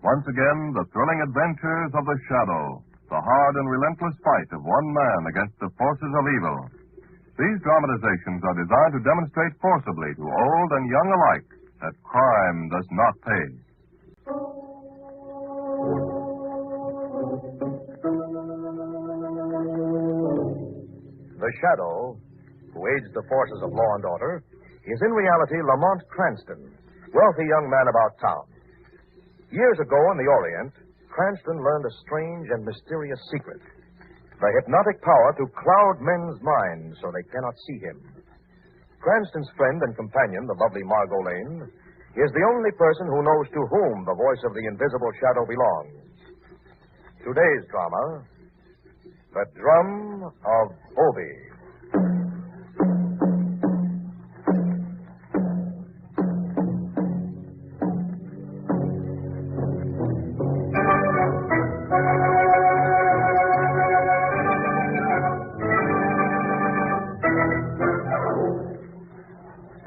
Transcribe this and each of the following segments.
Once again, the thrilling adventures of the Shadow, the hard and relentless fight of one man against the forces of evil. These dramatizations are designed to demonstrate forcibly to old and young alike that crime does not pay. The Shadow, who aids the forces of law and order, is in reality Lamont Cranston, wealthy young man about town. Years ago in the Orient, Cranston learned a strange and mysterious secret: the hypnotic power to cloud men's minds so they cannot see him. Cranston's friend and companion, the lovely Margot Lane, is the only person who knows to whom the voice of the invisible shadow belongs. Today's drama, The Drum of Obi.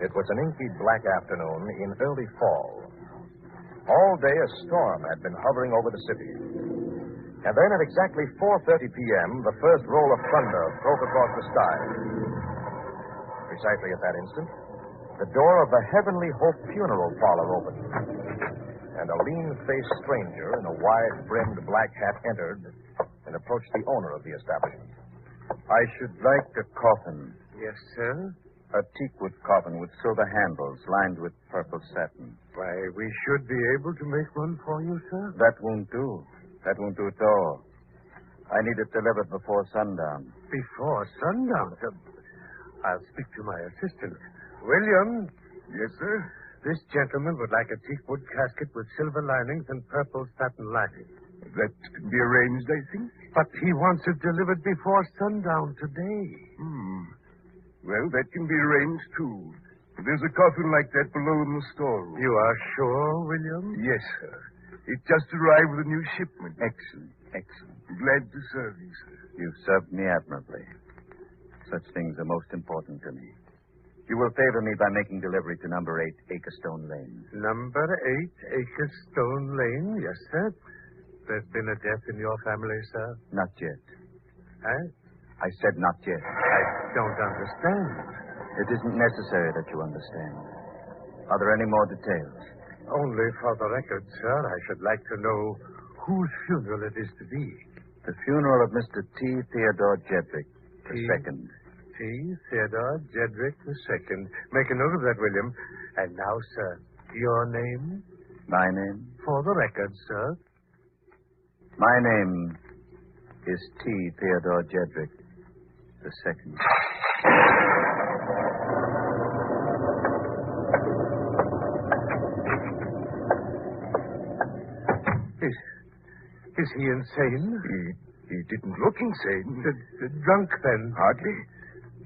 It was an inky black afternoon in early fall. All day a storm had been hovering over the city. And then at exactly 4:30 p.m., the first roll of thunder broke across the sky. Precisely at that instant, the door of the Heavenly Hope Funeral Parlor opened, and a lean-faced stranger in a wide-brimmed black hat entered and approached the owner of the establishment. I should like a coffin. Yes, sir? A teakwood coffin with silver handles lined with purple satin. Why, we should be able to make one for you, sir. That won't do. That won't do at all. I need it delivered before sundown. Before sundown, sir? I'll speak to my assistant. William? Yes, sir? This gentleman would like a teakwood casket with silver linings and purple satin lining. That can be arranged, I think. But he wants it delivered before sundown today. Well, that can be arranged, too. There's a coffin like that below in the storeroom. You are sure, William? Yes, sir. It just arrived with a new shipment. Excellent, excellent. Glad to serve you, sir. You've served me admirably. Such things are most important to me. You will favor me by making delivery to number 8 Acrestone Lane. Number 8 Acrestone Lane, yes, sir. There's been a death in your family, sir? Not yet. Eh? I said not yet. I don't understand. It isn't necessary that you understand. Are there any more details? Only for the record, sir, I should like to know whose funeral it is to be. The funeral of Mr. T. Theodore Jedrick, the second. T. Theodore Jedrick II. Make a note of that, William. And now, sir, your name? My name? For the record, sir. My name is T. Theodore Jedrick II. Is he insane? He didn't look insane. Drunk, then? Hardly.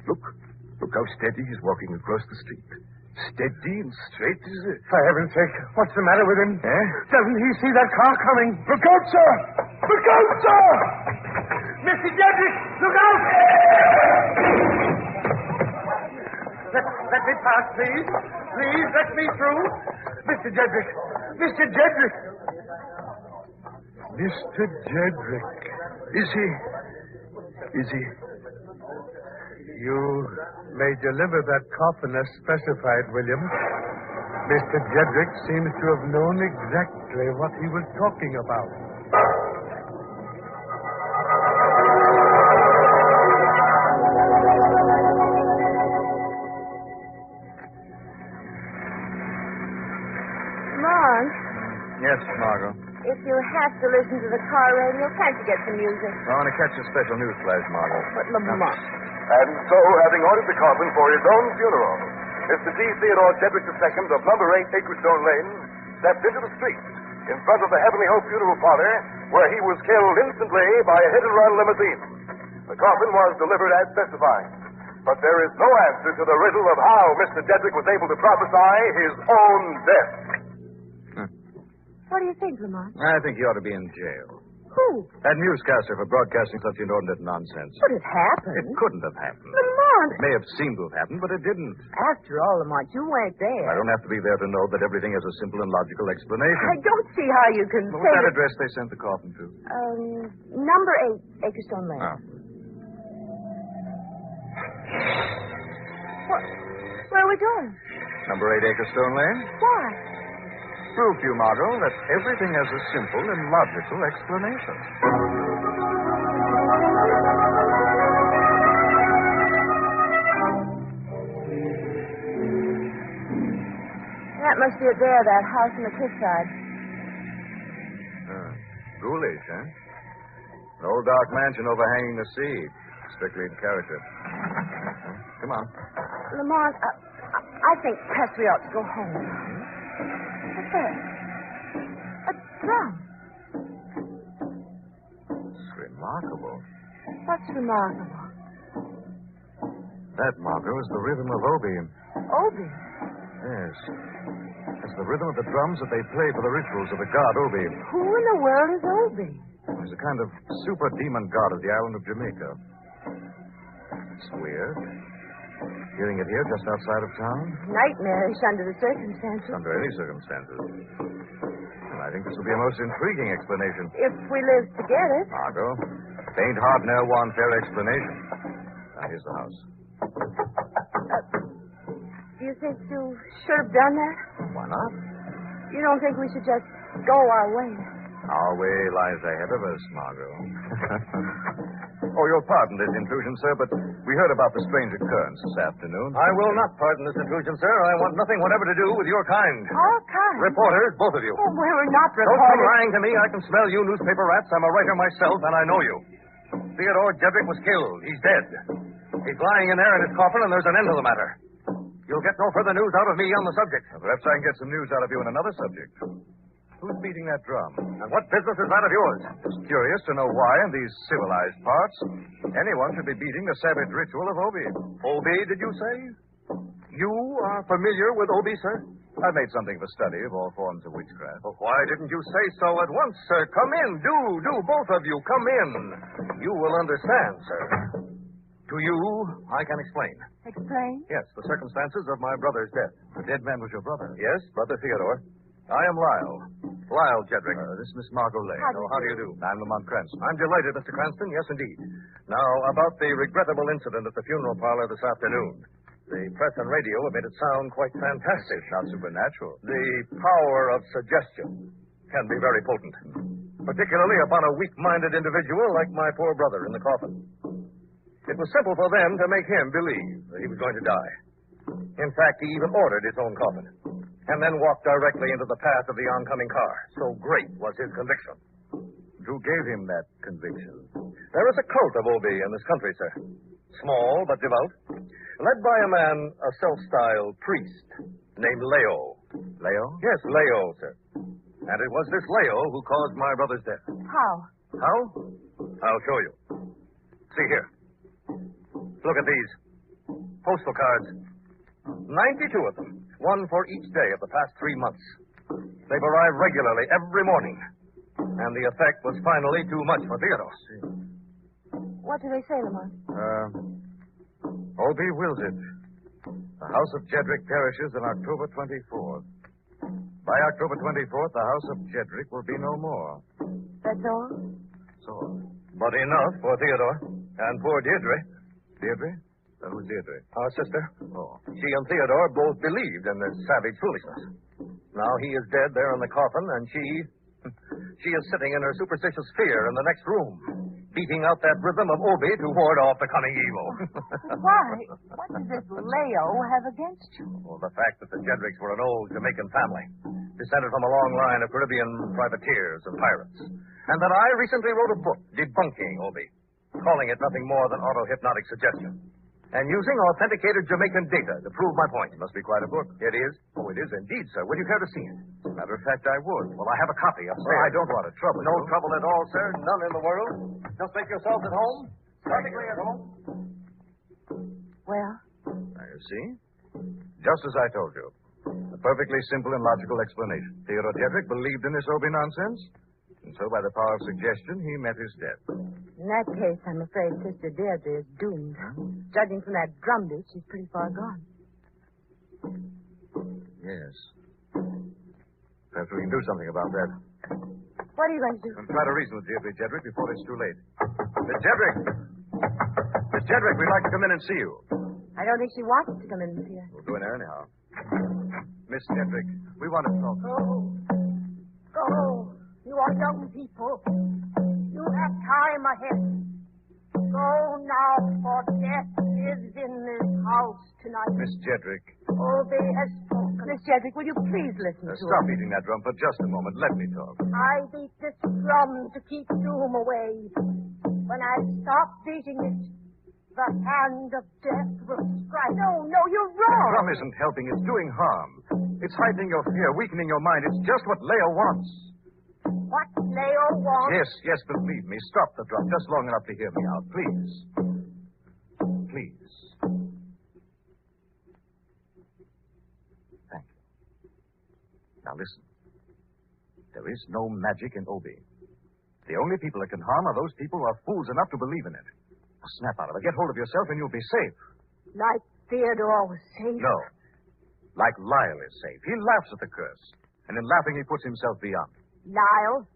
Look how steady he's walking across the street. Steady and straight as a... For heaven's sake, what's the matter with him? Eh? Doesn't he see that car coming? Look out, sir! Look out, sir! Mr. Jedrick, look out! Let me pass, please. Please, let me through. Mr. Jedrick. Mr. Jedrick. Mr. Jedrick. Is he? You may deliver that coffin as specified, William. Mr. Jedrick seems to have known exactly what he was talking about. Lamont, Yes, Margot. If you have to listen to the car radio, can't you get some music? I want to catch a special news flash, Margot. But Lamont. And so, having ordered the coffin for his own funeral, Mr. D. Theodore Jedrick II of number 8 Acrestone Lane stepped into the street in front of the Heavenly Hope Funeral Parlor, where he was killed instantly by a hit-and-run limousine. The coffin was delivered as specified. But there is no answer to the riddle of how Mr. Jedrick was able to prophesy his own death. What do you think, Lamont? I think he ought to be in jail. Who? That newscaster for broadcasting such inordinate nonsense. But it happened. It couldn't have happened. Lamont! It may have seemed to have happened, but it didn't. After all, Lamont, you weren't there. I don't have to be there to know that everything has a simple and logical explanation. I don't see how you can What say... was that address they sent the coffin to? Number 8, Acrestone Lane. Oh. Where are we going? Number 8 Acrestone Lane? Why? Prove to you, Margot, that everything has a simple and logical explanation. That must be it there, that house on the cliffside. Ghoulish, huh? An old dark mansion overhanging the sea. Strictly in character. Come on. Lamont, I think perhaps we ought to go home. What's that? A drum. It's remarkable. What's remarkable? That, Margot, is the rhythm of Obi. Obi. Yes. It's the rhythm of the drums that they play for the rituals of the god Obi. Who in the world is Obi? He's a kind of super demon god of the island of Jamaica. It's weird. Hearing it here just outside of town? Nightmarish under the circumstances. Under any circumstances. And I think this will be a most intriguing explanation. If we live to get it. Margot, it ain't hard to know one fair explanation. Now, here's the house. Do you think you should have done that? Why not? You don't think we should just go our way? Our way lies ahead of us, Margot. Oh, you'll pardon this intrusion, sir, but we heard about the strange occurrence this afternoon. I will not pardon this intrusion, sir. I want nothing whatever to do with your kind. Our kind? Reporters, both of you. Oh, we're not Don't come reporters. lying to me. I can smell you newspaper rats. I'm a writer myself, and I know you. Theodore Jedrick was killed. He's dead. He's lying in there in his coffin, and there's an end to the matter. You'll get no further news out of me on the subject. Perhaps I can get some news out of you on another subject. Who's beating that drum? And what business is that of yours? Just curious to know why, in these civilized parts, anyone should be beating the savage ritual of Obi. Obi, did you say? You are familiar with Obi, sir? I've made something of a study of all forms of witchcraft. Well, why didn't you say so at once, sir? Come in. Do, both of you. Come in. You will understand, sir. To you, I can explain. Explain? Yes, the circumstances of my brother's death. The dead man was your brother? Yes, Brother Theodore. I am Lyle Jedrick. This is Miss Margot Lane. How do you do? I'm Lamont Cranston. I'm delighted, Mr. Cranston. Yes, indeed. Now, about the regrettable incident at the funeral parlor this afternoon. The press and radio have made it sound quite fantastic. Not supernatural. The power of suggestion can be very potent, particularly upon a weak-minded individual like my poor brother in the coffin. It was simple for them to make him believe that he was going to die. In fact, he even ordered his own coffin, and then walked directly into the path of the oncoming car. So great was his conviction. Who gave him that conviction? There is a cult of Obi in this country, sir. Small but devout. Led by a man, a self-styled priest, named Leo. Leo? Yes, Leo, sir. And it was this Leo who caused my brother's death. How? How? I'll show you. See here. Look at these. Postal cards. 92 of them. One for each day of the past 3 months. They've arrived regularly every morning. And the effect was finally too much for Theodore. What do they say, Lamont? Obi wills it. The house of Jedrick perishes on October 24th. By October 24th, the house of Jedrick will be no more. That's all? So, But enough for Theodore. And poor Deirdre. Deirdre? Who's Deirdre? Our sister. Oh. She and Theodore both believed in this savage foolishness. Now he is dead there in the coffin, and she is sitting in her superstitious fear in the next room, beating out that rhythm of Obi to ward off the coming evil. Why? What does this Leo have against you? Well, the fact that the Jedricks were an old Jamaican family, descended from a long line of Caribbean privateers and pirates, and that I recently wrote a book debunking Obi, calling it nothing more than auto-hypnotic suggestion, and using authenticated Jamaican data to prove my point. It must be quite a book. It is? Oh, it is indeed, sir. Would you care to see it? Matter of fact, I would. Well, I have a copy upstairs. Well, I don't want to trouble No you. trouble at all, sir. None in the world. Just make yourselves at home. Perfectly at home. Well, Now, you see? Just as I told you. A perfectly simple and logical explanation. Theodore Jedrick believed in this Obi nonsense, and so by the power of suggestion, he met his death. in that case, I'm afraid Sister Deirdre is doomed. Judging from that drum beat, she's pretty far gone. Yes. Perhaps we can do something about that. What are you going to do? And try to reason with Deirdre Jedrick before it's too late. Miss Jedrick! Miss Jedrick, we'd like to come in and see you. I don't think she wants to come in and see us. We'll go in there anyhow. Miss Jedrick, we want to talk. Go. You are young people. You have time ahead. Go now, for death is in this house tonight. Miss Jedrick. Obi has spoken. Miss Jedrick, will you please listen to Stop us? beating that drum for just a moment. Let me talk. I beat this drum to keep doom away. When I stop beating it, the hand of death will strike. No, you're The wrong. drum isn't helping. It's doing harm. It's heightening your fear, weakening your mind. It's just what Leo wants. What Leo wants. Yes, believe me. Stop the drum just long enough to hear me out. Please. Please. Thank you. Now listen. There is no magic in Obi. The only people it can harm are those people who are fools enough to believe in it. Now, snap out of it. Get hold of yourself and you'll be safe. Like Theodore was safe. No. Like Lyle is safe. He laughs at the curse. And in laughing, he puts himself beyond. Lyle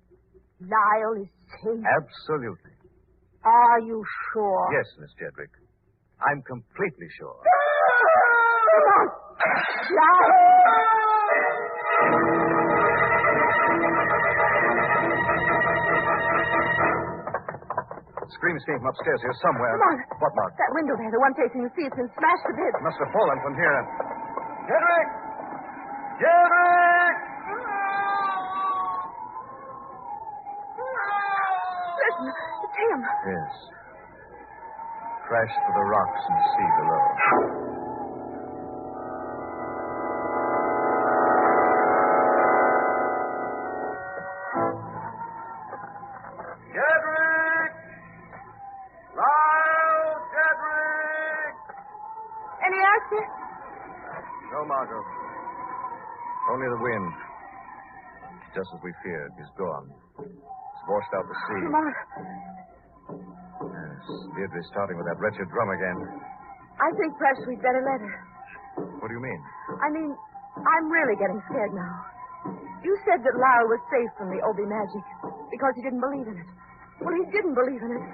is safe. Absolutely. Are you sure? Yes, Miss Jedrick. I'm completely sure. Come on. Screams came from upstairs here somewhere. Come on. What, Mark? That window there, the one facing the sea, it's been smashed to bits. It must have fallen from here. Jedrick! Jedrick! Listen, it's him. Yes. Crashed to the rocks and sea below. Jedrick! Lyle! Jedrick! Any answer? No, Margot. Only the wind. Just as we feared. He's gone. It's washed out the sea. Come on. Yes, Deirdre's starting with that wretched drum again. I think perhaps we'd better let her. What do you mean? I mean, I'm really getting scared now. You said that Lyle was safe from the Obi magic because he didn't believe in it. Well, he didn't believe in it.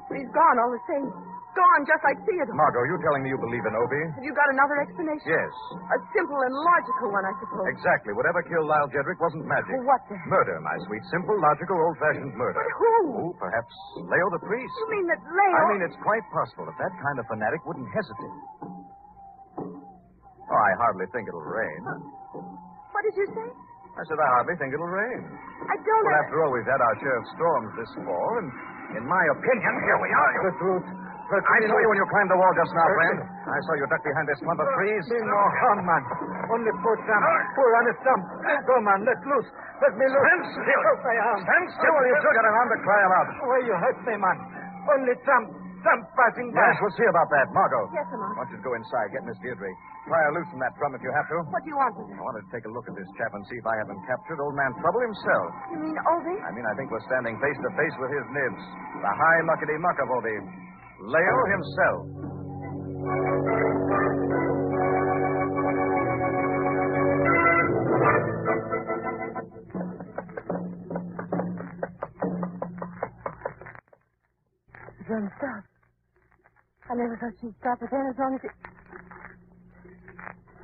But he's gone all the same. Gone just like Theodore. Margot, you telling me you believe in Obi? Have you got another explanation? Yes. A simple and logical one, I suppose. Exactly. Whatever killed Lyle Jedrick wasn't magic. Well, what then? Murder, my sweet. Simple, logical, old-fashioned murder. But who? Oh, perhaps Leo the priest. You mean that Leo... I mean, it's quite possible that that kind of fanatic wouldn't hesitate. Oh, I hardly think it'll rain. What did you say? I said I hardly think it'll rain. I don't Well, know. after all, we've had our share of storms this fall, and in my opinion, here we are. The truth. I saw you when you climbed the wall just now, friend. I saw you duck behind this clump of trees. Me no harm, man. Only poor Sam. Pull on his thumb. Go, man. Let loose. Let me loose. Stand still. Yes, I am. Stand still, or you still got an arm to cry aloud. Why you hurt me, man? Only Sam passing by. Yes, we'll see about that. Margot. Yes, Lamont. I want you to go inside. Get Miss Deirdre. Pry her loose from that drum if you have to. What do you want with I it? wanted to take a look at this chap and see if I haven't captured old man Trouble himself. You mean Obi? I think we're standing face to face with his nibs. The high muckety-muck of Obi. Leo himself. The drum stopped. I never thought she'd stop it then as long as it...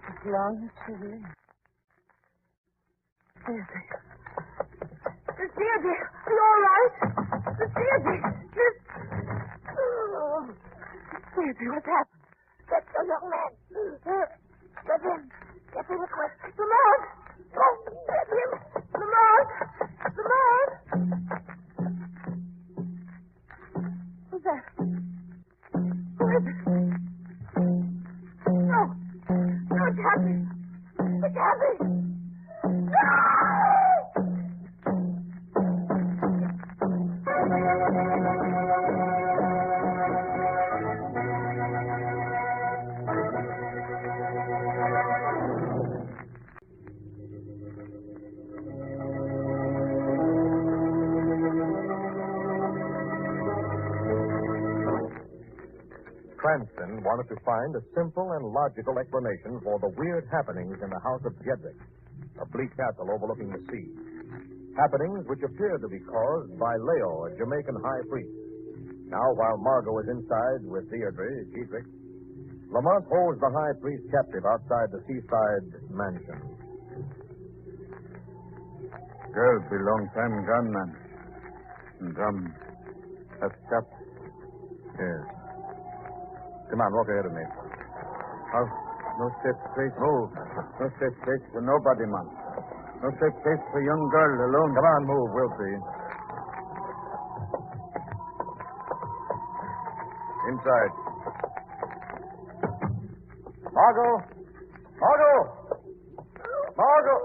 As long as she lived. Deirdre. Miss Deirdre, are you all right? Miss Deirdre, Miss... Oh. Deirdre, what's happened? Get the young man. Get him. Get him quick. Lamont! Oh, can't be. It can't be. No! Cranston wanted to find a simple and logical explanation for the weird happenings in the house of Jedrick, a bleak castle overlooking the sea. Happenings which appeared to be caused by Leo, a Jamaican high priest. Now, while Margot is inside with Deirdre, Jedrick, Lamont holds the high priest captive outside the seaside mansion. Girl be long time gone, man. Drum have stopped. Yes. Come on, walk ahead of me. Oh, no safe place. Move. No safe place for nobody, man. No safe place for young girl alone. Come on, move. We'll see. Inside. Margot! Margot! Margot!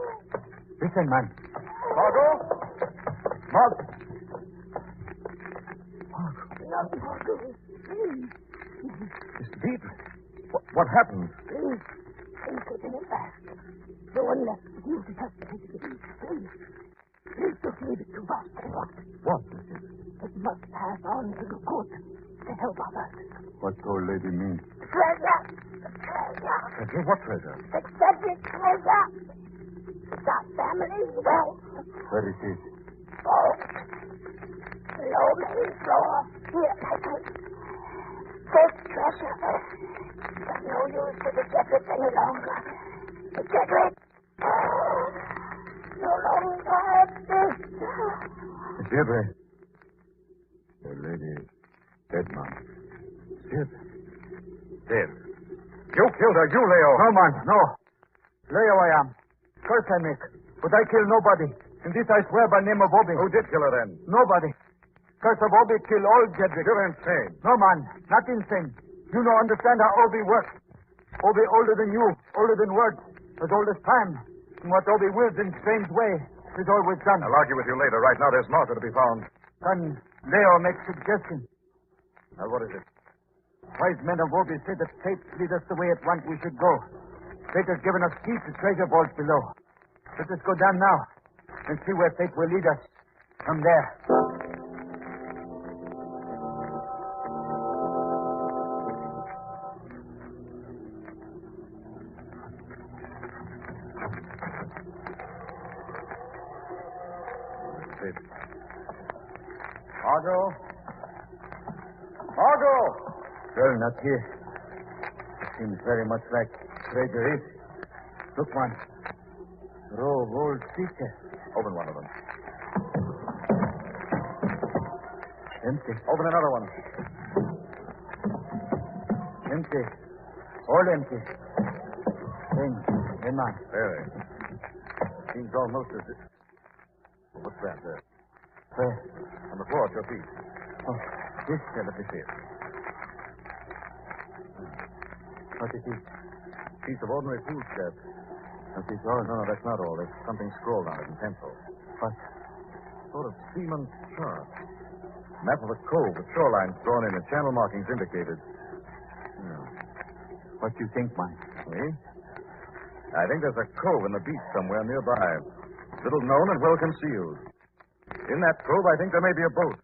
Listen, man. Margot! Margot! Not Margot. Please. Mr. Dietrich, what happened? Please. Please take him back. No one left but you to help take it. Please. Please don't leave it to us. What? It must pass on to the good to help others. What old lady mean? Treasure. The treasure. Treasure? What treasure? The Cedric treasure. It's our family's wealth. Where it is? Oh. Below main floor. Here, Patrick. This treasure. It's no use for the Cedric any longer. The Cedric no longer exists. Deirdre. The lady dead, man. Dead. Dead. You killed her, you, Leo. No, man, no. Leo I am. Curse I make. But I kill nobody. And this I swear by name of Obi. Who did kill her then? Nobody. Curse of Obi kill all Jedrick. You're insane. No, man. Not insane. You don't understand how Obi works. Obi older than you. Older than words. As old as time. And what Obi wills in strange way is always done. I'll argue with you later. Right now, there's Martha to be found. Can Leo make suggestion? Now, what is it? Wise men of Obi say that fate lead us the way it wants we should go. Fate has given us key to treasure vaults below. Let us go down now and see where fate will lead us. From there. Margot? Margot! Girl, not here. Seems very much like treasure is. Look, one. Row of old teacher. Open one of them. Empty. Open another one. Empty. All empty. Things. In man. Very. Seems almost as if... What's that there? Where? On the floor at your feet. Oh, this. Here, let me see it. What is it? Piece of ordinary foolscap. What is all? No, that's not all. There's something scrawled on it in pencil. What? Sort of seaman's chart. Map of a cove with shorelines drawn in and channel markings indicated. What do you think, man? Me? I think there's a cove in the beach somewhere nearby. Little known and well concealed. In that cove, I think there may be a boat.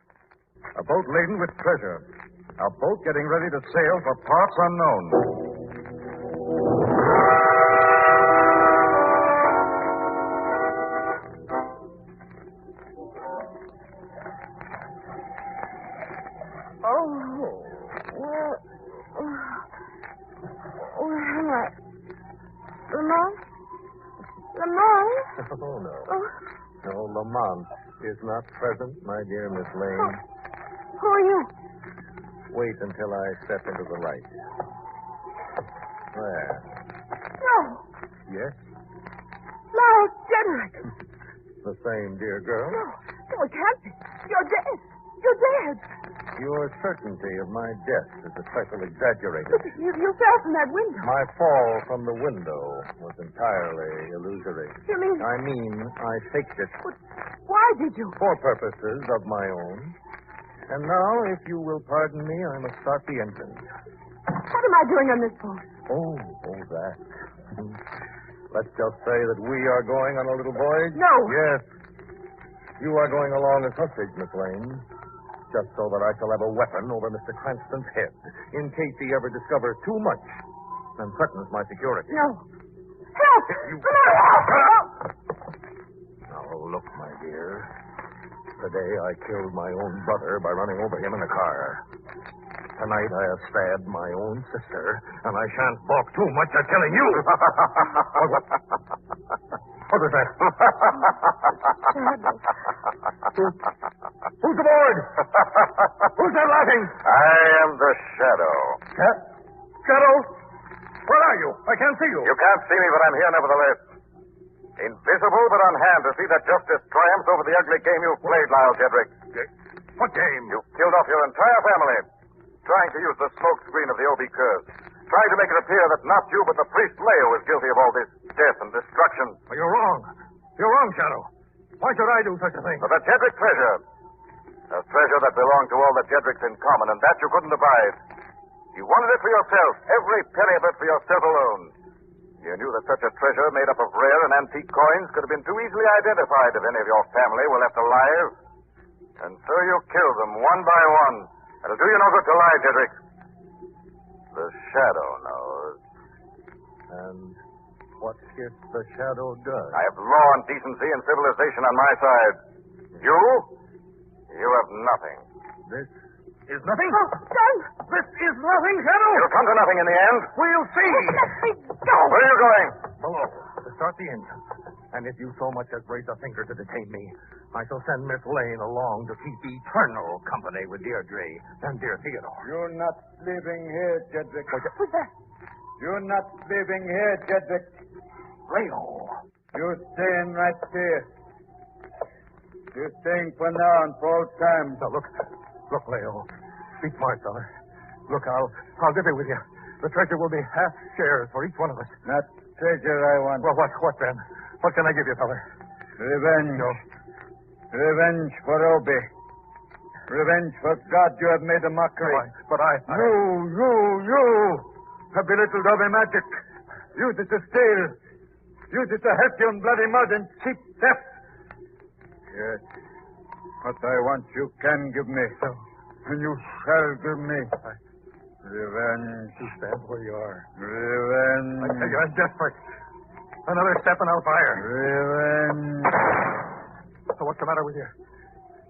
A boat laden with treasure. A boat getting ready to sail for parts unknown. Where am I? Lamont? Lamont? Oh, no. No, Lamont is not present, my dear Miss Lane. Who are you? Wait until I step into the light. There. No. Yes? No, Jedrick. The same dear girl? No, it can't be. You're dead. You're dead. Your certainty of my death is a trifle exaggerated. But you fell from that window. My fall from the window was entirely illusory. You mean... I mean, I faked it But why did you? for purposes of my own. And now, if you will pardon me, I must start the engine. What am I doing on this boat? Oh, that. Let's just say that we are going on a little voyage. No. Yes. You are going along as hostage, Miss Lane. Just so that I shall have a weapon over Mr. Cranston's head, in case he ever discovers too much and threatens my security. No. Help! Help! Now, look, my dear. Today I killed my own brother by running over him in a car. Tonight I have stabbed my own sister, and I shan't balk too much at killing you. What was that? Who's aboard? Who's that laughing? I am the Shadow. Shadow? Where are you? I can't see you. You can't see me, but I'm here nevertheless. Invisible, but on hand to see that justice triumphs over the ugly game you've played, Lyle Jedrick. What game? You've killed off your entire family, trying to use the smoke screen of the Obi curse, trying to make it appear that not you, but the priest Leo is guilty of all this death and destruction. Well, you're wrong. You're wrong, Shadow. Why should I do such a thing? For the Jedrick treasure. A treasure that belonged to all the Jedricks in common, and that you couldn't abide. You wanted it for yourself, every penny of it for yourself alone. You knew that such a treasure made up of rare and antique coins could have been too easily identified if any of your family were left alive. And so you killed them one by one. It'll do you no good to lie, Jedrick. The Shadow knows. And what if the Shadow does? I have law and decency and civilization on my side. You have nothing. This is nothing? Oh, son! This is nothing, Shadow! You'll come to nothing in the end. We'll see! Let me go! Where are you going? Below, to start the engine. And if you so much as raise a finger to detain me, I shall send Miss Lane along to keep eternal company with Deirdre and dear Theodore. You're not leaving here, Jedrick. What's that? You're not leaving here, Jedrick. Leo. You're staying right here. You're staying for now and for all time. Now, look, Leo. Be smart, fella. Look, I'll give it with you. The treasure will be half shares for each one of us. Not treasure I want. Well, what then? What can I give you, fella? Revenge. No. Revenge for Obi. Revenge for God you have made a mockery. But I... You have belittled Obi magic. Use it to steal. Use it to help you in bloody mud and cheap theft. Yes. What I want you can give me. So, And you shall give me. Revenge. you stand where you are. Revenge. I tell you, I'm desperate. Another step and I'll fire. Revenge. So what's the matter with you?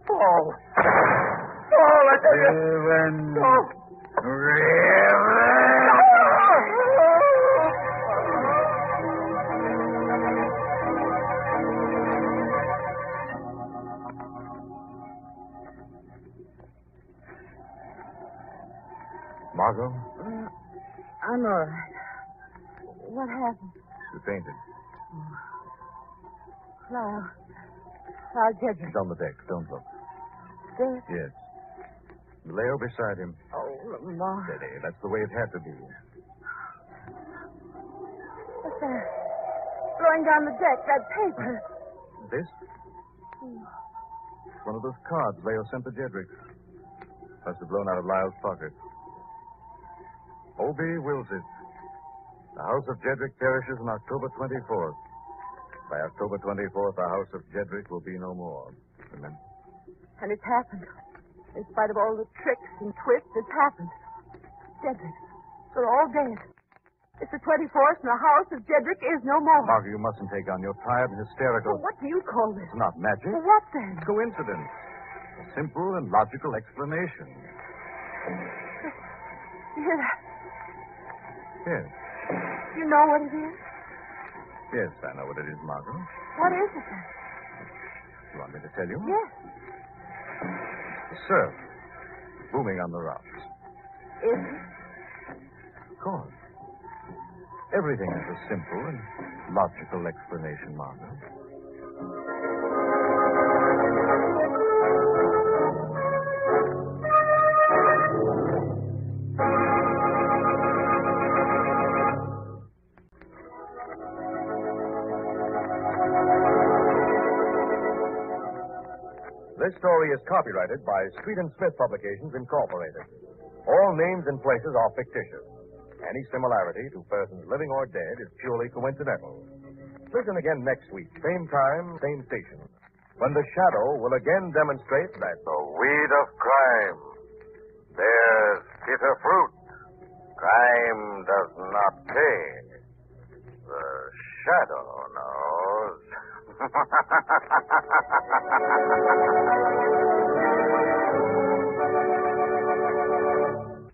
Fall, I tell you. Revenge. Fall. Margot, I'm all right. What happened? you fainted. Lyle Jedrick. He's on the deck. Don't look. Dead? Yes. Leo beside him. Oh, Lamar. Steady. That's the way it had to be. What's that? Blowing down the deck, that paper. This? It's one of those cards Leo sent to Jedrick. Must have blown out of Lyle's pocket. Obi wills it. The house of Jedrick perishes on October 24th. By October 24th, the house of Jedrick will be no more. Remember? And it's happened. In spite of all the tricks and twists, it's happened. Jedrick. They're all dead. It's the 24th, and the house of Jedrick is no more. Margaret, you mustn't take on. You're tired and hysterical. Well, what do you call this? It's not magic. Well, what then? Coincidence. A simple and logical explanation. You hear that? Yes. You know what it is? Yes, I know what it is, Margaret. What is it then? You want me to tell you? Yes. The surf. Booming on the rocks. Is it? Of course. Everything has a simple and logical explanation, Margaret. This story is copyrighted by Street and Smith Publications, Incorporated. All names and places are fictitious. Any similarity to persons living or dead is purely coincidental. Listen again next week, same time, same station, when the shadow will again demonstrate that The weed of crime bears bitter fruit. Crime does not pay. The shadow knows.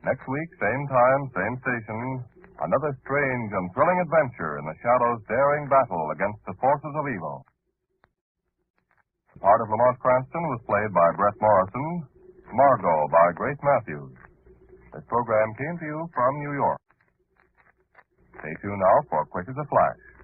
Next week, same time, same station, another strange and thrilling adventure in the Shadow's daring battle against the forces of evil. The part of Lamont Cranston was played by Brett Morrison, Margot by Grace Matthews. This program came to you from New York. Stay tuned now for Quick as a Flash.